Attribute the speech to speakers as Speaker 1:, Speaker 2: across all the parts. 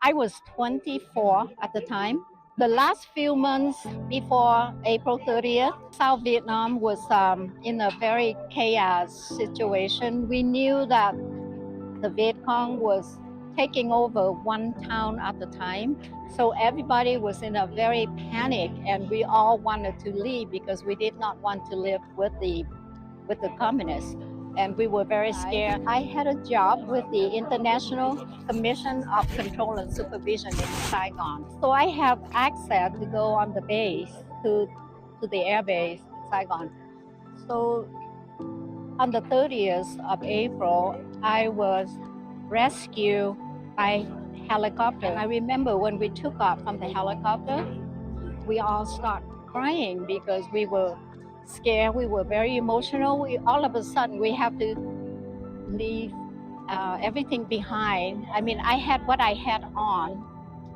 Speaker 1: I was 24 at the time. The last few months before April 30th, South Vietnam was in a very chaos situation. We knew that the Viet Cong was taking over one town at a time. So everybody was in a very panic, and we all wanted to leave because we did not want to live with the communists. And we were very scared. I had a job with the International Commission of Control and Supervision in Saigon. So I have access to go on the base, to the air base in Saigon. So on the 30th of April, I was rescued by helicopter. And I remember when we took off from the helicopter, we all started crying because we were scared. We were very emotional. All of a sudden, we have to leave everything behind. I mean, I had what I had on,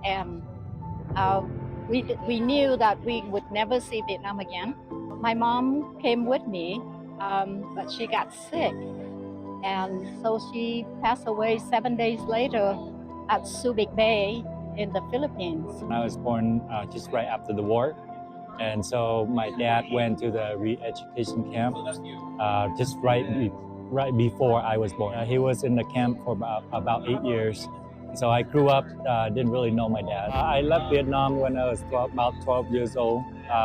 Speaker 1: and we knew that we would never see Vietnam again. My mom came with me, but she got sick, and so she passed away 7 days later at Subic Bay in the Philippines.
Speaker 2: I was born just right after the war. And so my dad went to the re-education camp just right before I was born. He was in the camp for about 8 years. So I grew up, didn't really know my dad. I left Vietnam when I was about 12 years old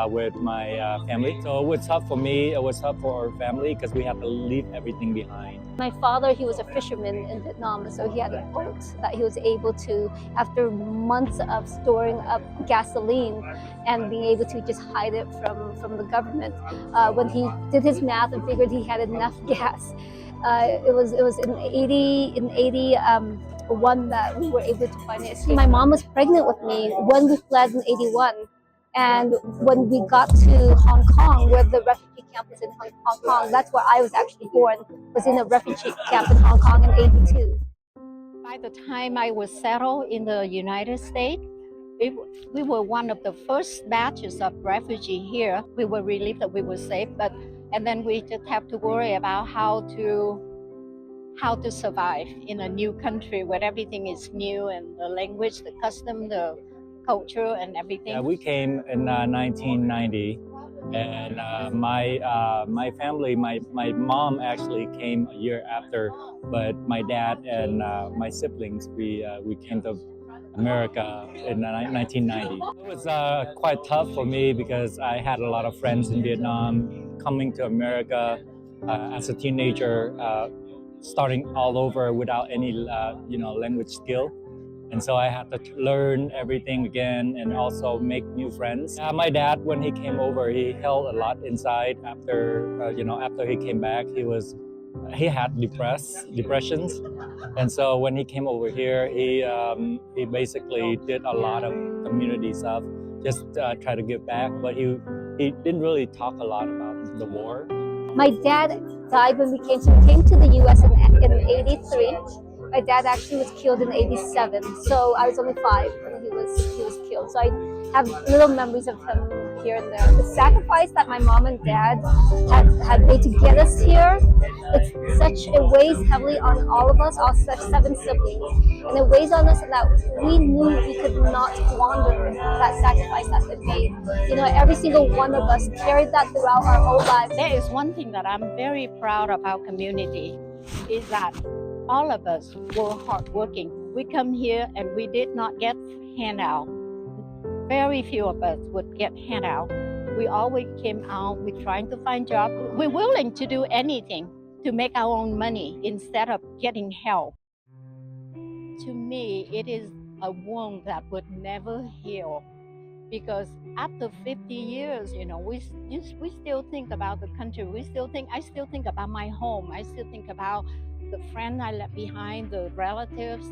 Speaker 2: with my family. So it was tough for me, it was tough for our family because we had to leave everything behind.
Speaker 3: My father, he was a fisherman in Vietnam, so he had a boat that he was able to, after months of storing up gasoline and being able to just hide it from the government. When he did his math and figured he had enough gas, it was in 81 that we were able to find it. My mom was pregnant with me when we fled in 81. And when we got to Hong Kong, where the refugee camp was in Hong Kong, that's where I was actually born, was in a refugee camp in Hong Kong in 82.
Speaker 1: By the time I was settled in the United States, we were one of the first batches of refugees here. We were relieved that we were safe, and then we just have to worry about how to survive in a new country where everything is new, and the language, the custom, the culture, and everything.
Speaker 2: Yeah, we came in 1990, and my family, my mom actually came a year after, but my dad and my siblings, we came to America in 1990. It was quite tough for me because I had a lot of friends in Vietnam. Coming to America as a teenager, starting all over without any language skill. And so I had to learn everything again and also make new friends. My dad, when he came over, he held a lot inside. After after he came back, he had depressions, and so when he came over here, he basically did a lot of community stuff, just try to give back. But he didn't really talk a lot about the war.
Speaker 3: My dad died when we came to the U.S. in 83. My dad actually was killed in 87, so I was only 5 when he was killed. So I have little memories of him here and there. The sacrifice that my mom and dad had made to get us here, it weighs heavily on all of us, all 7 siblings. And it weighs on us that we knew we could not squander that sacrifice that they made. You know, every single one of us carried that throughout our whole lives.
Speaker 1: There is one thing that I'm very proud of our community, is that all of us were hardworking. We come here and we did not get handout. Very few of us would get handout. We always came out, we're trying to find jobs. We're willing to do anything to make our own money instead of getting help. To me, it is a wound that would never heal, because after 50 years, we still think about the country. I still think about my home. I still think about the friend I left behind, the relatives,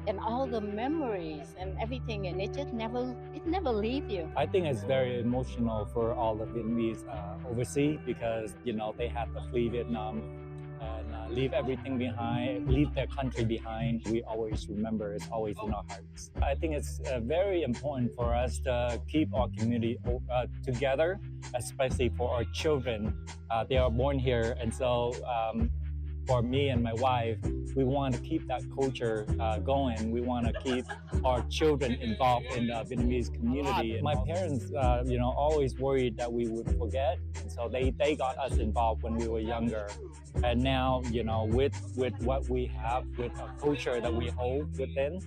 Speaker 1: and all the memories and everything, and it never leaves you.
Speaker 2: I think it's very emotional for all the Vietnamese overseas because they had to flee Vietnam and leave everything behind, leave their country behind. We always remember, it's always in our hearts. I think it's very important for us to keep our community together, especially for our children. They are born here, and so for me and my wife, we want to keep that culture going. We want to keep our children involved in the Vietnamese community. My parents, always worried that we would forget, and so they got us involved when we were younger. And now, with what we have, with a culture that we hold within,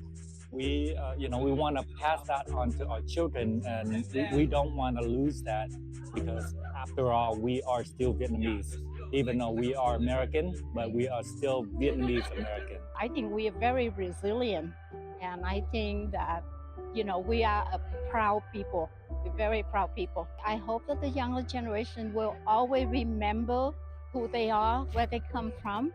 Speaker 2: we want to pass that on to our children, and we don't want to lose that, because after all, we are still Vietnamese. Even though we are American, but we are still Vietnamese American.
Speaker 1: I think we are very resilient, and I think that, we are a proud people. We're very proud people. I hope that the younger generation will always remember who they are, where they come from,